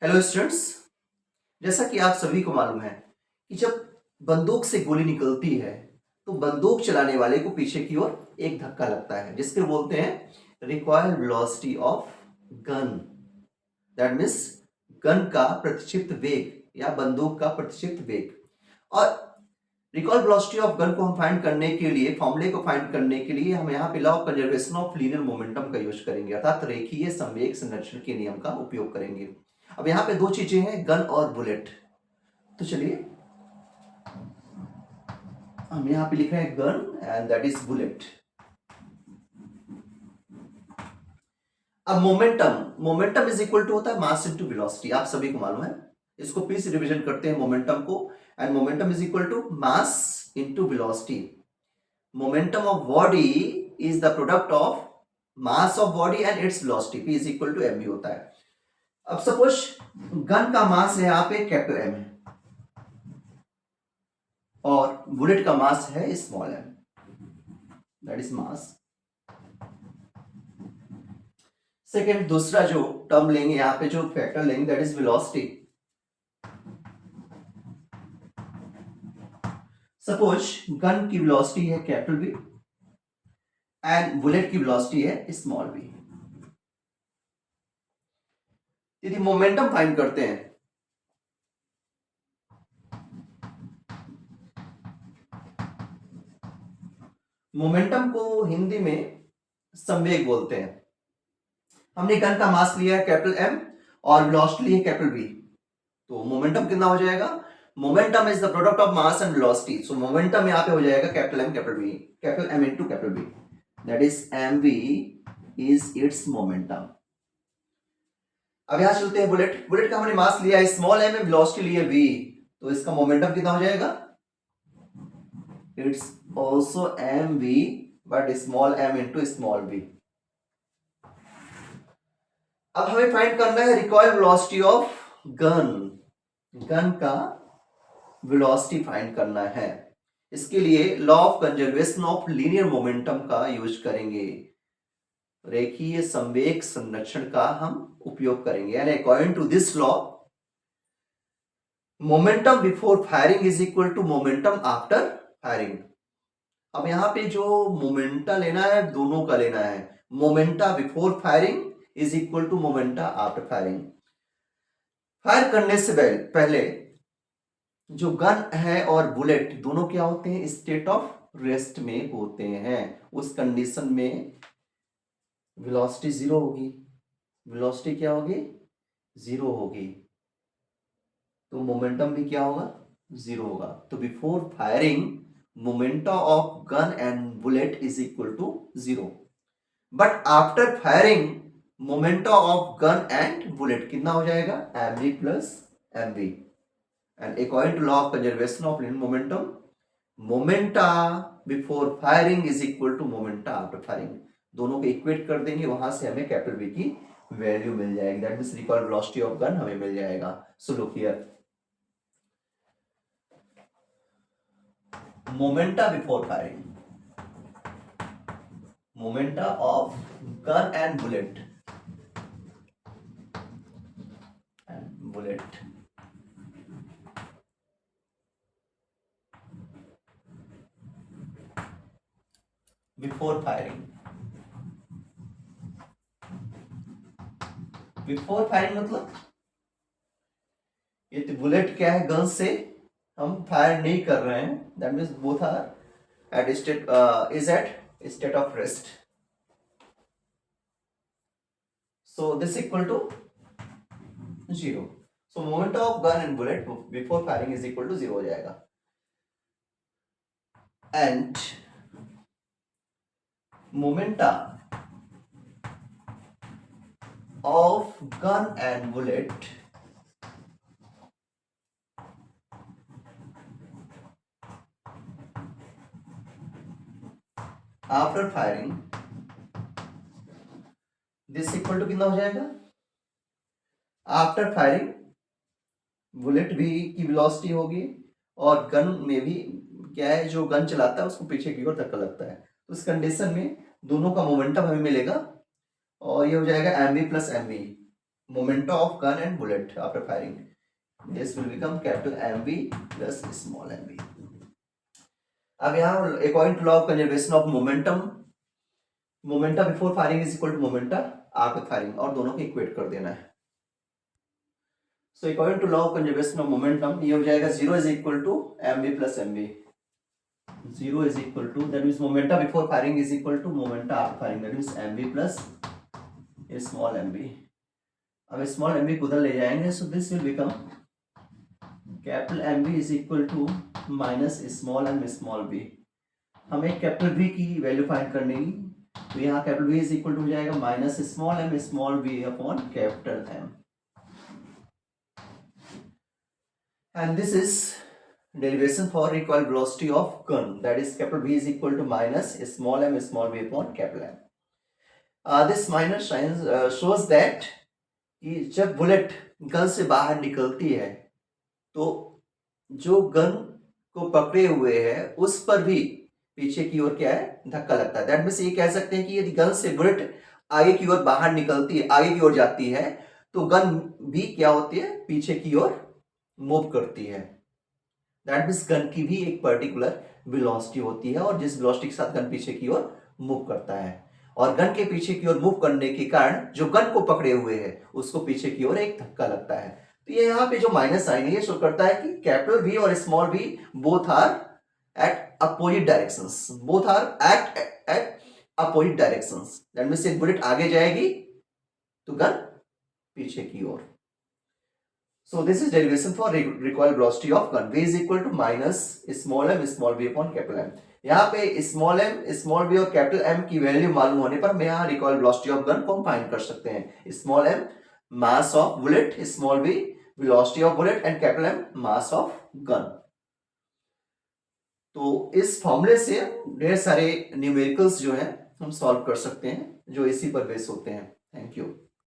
Hello students. जैसा कि आप सभी को मालूम है कि जब बंदूक से गोली निकलती है तो बंदूक चलाने वाले को पीछे की ओर एक धक्का लगता है जिसके बोलते हैं recoil velocity of gun. That means gun का प्रतिक्षिप्त वेग या बंदूक का प्रतिक्षिप्त वेग। और रिकॉइल वेलोसिटी ऑफ गन को हम फाइंड करने के लिए, फॉर्मूले को फाइंड करने के लिए हम यहाँ पे law of conservation of linear momentum का यूज करेंगे, अर्थात रेखीय संवेग संरक्षण के नियम का उपयोग करेंगे। अब यहाँ पे दो चीजें हैं, गन और बुलेट। तो चलिए हम यहाँ पे लिख रहे हैं gun and that is bullet. अब मोमेंटम इज इक्वल टू होता है मास इनटू वेलोसिटी, आप सभी को मालूम है। इसको फिर से रिवीजन करते हैं मोमेंटम को। And momentum is equal to mass into velocity. Momentum of body is the product of mass of body and its velocity, p is equal to mv होता है। अब सपोज गन का मास है यहाँ पे कैपिटल M है और बुलेट का मास है small m, that is mass. Second, दूसरा जो टर्म लेंगे यहाँ पे, जो फैक्टर लेंगे that is velocity. Suppose gun की वेलोसिटी है कैपिटल V एंड बुलेट की वेलोसिटी है स्मॉल v। यदि मोमेंटम फाइंड करते हैं मोमेंटम को हिंदी में संवेग बोलते हैं। हमने गन का मास लिया है कैपिटल M और वेलोसिटी ली है कैपिटल V, तो मोमेंटम कितना हो जाएगा? Momentum is the product of mass and velocity, so momentum यहाँ पे हो जाएगा capital M capital V, capital M into capital V, that is mv is it's momentum. अब यहां चलते हैं बुलेट। बुलेट का हमने मास लिया है स्मॉल m में, वेलोसिटी ली है v, तो इसका मोमेंटम कितना हो जाएगा? It's also mv but small m into small v। अब हमें फाइंड करना है recoil velocity of gun. Gun का वेलोसिटी फाइंड करना है। इसके लिए law of conservation of linear momentum का यूज करेंगे, रेखीय संवेग संरक्षण का हम उपयोग करेंगे। यानी according to this law momentum before firing is equal to momentum after firing. अब यहां पे जो मोमेंटा लेना है दोनों का लेना है। Momenta before firing is equal to momenta after firing. Fire करने से पहले जो गन है और बुलेट दोनों क्या होते हैं? स्टेट ऑफ रेस्ट में होते हैं। उस कंडीशन में वेलोसिटी जीरो होगी। वेलोसिटी क्या होगी? जीरो होगी, तो मोमेंटम भी क्या होगा? जीरो होगा। तो before firing momentum of gun and bullet is equal to zero, but after firing momentum of gun and bullet कितना हो जाएगा? mv plus mv। and according to law of conservation of linear momentum, momenta before firing is equal to momenta after firing। दोनों को equate कर देंगे, वहां से हमें कैपिटल V की वैल्यू मिल जाएगी, that means recoil velocity of gun हमें मिल जाएगा। So look here, momenta before firing, momenta of gun and bullet before firing. Before firing मतलब ये बुलेट क्या है? गन से हम फायर नहीं कर रहे हैं, that means both are at state is at state of rest. So this equal to zero. So moment of gun and bullet before firing is equal to zero हो जाएगा। And momenta of gun and bullet after firing, this equal to कितना हो जाएगा? After firing bullet भी की velocity होगी और gun में भी क्या है, जो गन चलाता है उसको पीछे की ओर धक्का लगता है, तो इस कंडीशन में दोनों का मोमेंटम हमें मिलेगा और ये हो जाएगा mv plus mv। momentum of gun and bullet after firing. This will become capital MV plus small mv. अब यहाँ according to law of conservation of momentum, momenta before firing is equal to momenta after firing, और दोनों को equate कर देना है. So according to law of conservation of momentum ये हो जाएगा 0 is equal to mv plus mv. 0 is equal to, that means momenta before firing is equal to momenta after firing, that means mv plus small mv. अब small mv को उधर ले जाएंगे, so this will become capital mv is equal to minus small m small b. हमें capital v की value find करनी है, तो यहाँ capital V is equal to हो जाएगा minus small m small b upon capital M. And this is derivation for recoil velocity of gun, that is capital V is equal to minus small m small b upon capital M. This minus sign shows that कि जब bullet gun से बाहर निकलती है तो जो gun को पकड़े हुए है उस पर भी पीछे की ओर क्या है, धक्का लगता है. दैट मीन्स ये कह सकते हैं कि यदि गन से बुलेट आगे की ओर बाहर निकलती है, आगे की ओर जाती है, तो गन भी क्या होती है, पीछे की ओर मूव करती है. दैट मीन्स गन की भी एक पर्टिकुलर वेलोसिटी होती है और जिस वेलोसिटी के साथ गन पीछे की ओर मूव करता है, और गन के पीछे की ओर मूव करने के कारण जो गन को पकड़े हुए है उसको पीछे की ओर एक धक्का लगता है. तो ये यहाँ पे जो माइनस साइन है ये शो करता है कि कैपिटल V और small v both are at opposite directions, both are at opposite directions. That means एक बुलेट आगे जाएगी तो गन पीछे की ओर. So this is derivation for recoil velocity of gun. V is equal to minus small m small v upon capital M. यहाँ पे small m small v और capital M की वैल्यू मालूम होने पर मैं यहाँ रिकॉइल वेलोसिटी ऑफ गन को फाइंड कर सकते हैं. Small m mass of bullet, small v velocity of bullet and capital M mass of gun. तो इस फॉर्मूले से ढेर सारे न्यूमेरिकल्स जो हैं हम सॉल्व कर सकते हैं जो इसी पर बेस होते हैं. Thank you.